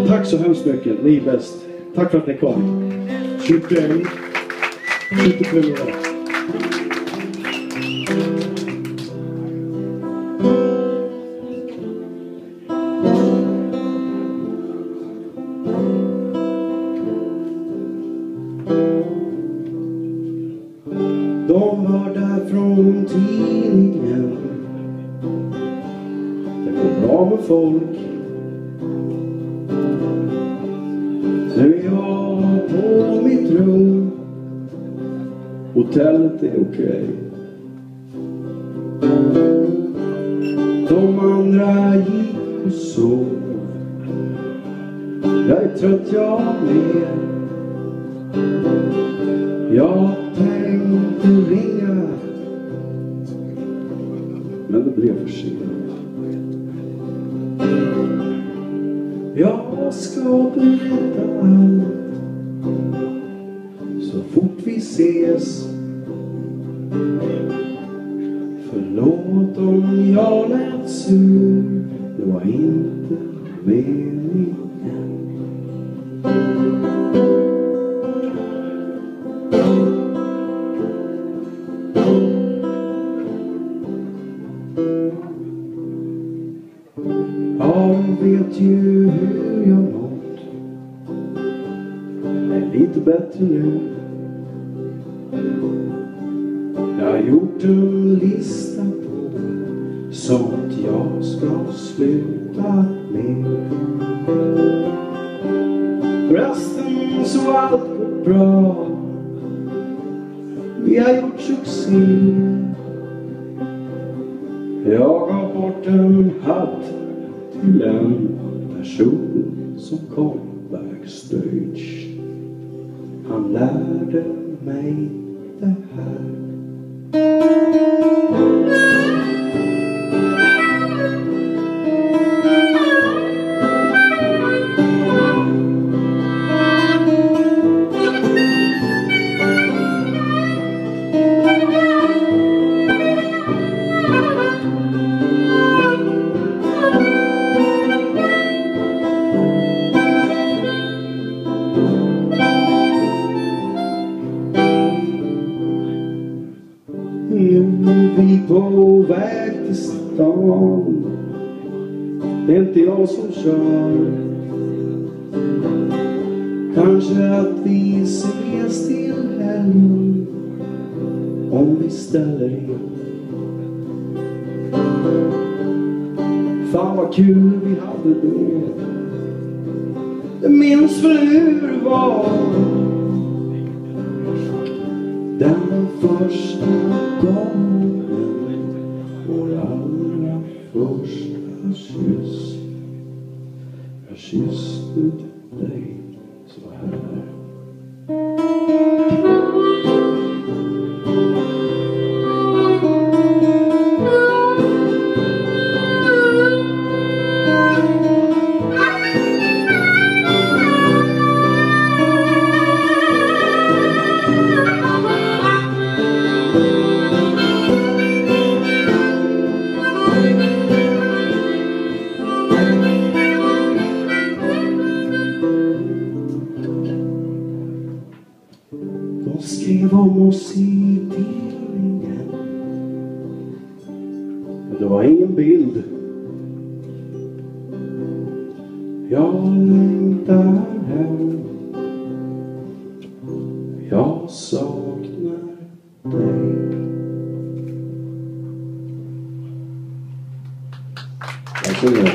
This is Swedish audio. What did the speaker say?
Tack så hemskt mycket, ni är bäst. Tack för att ni kom. Super premiär. De var där från tidningen. Det går bra med folk. Nu är jag på mitt rum. Hotellet är okej. De andra gick och sov. Jag är trött, jag med. Jag tänkte ringa, men det blev för sent. Jag ska berätta allt så fort vi ses. Förlåt om jag lät sur, det var inte meningen. Jag vet ju hur jag mått. Jag är lite bättre nu. Jag har gjort en lista på sånt jag ska sluta med. Resten så allt går bra. Vi har gjort succé. Jag har bort en hatt till en person som kom backstage. Han lärde mig det här. Vi på väg till stan. Det är inte jag som kör. Kanske att vi ses till helgen om vi ställer in. Fan vad kul vi hade då. Jag minns väl hur det var den första gången, vår allra första kyss. Jag kysste dig så här. De skrev om oss i tidningen, men det var ingen bild. Jag längtar hem. Jag saknar dig. Tack så mycket.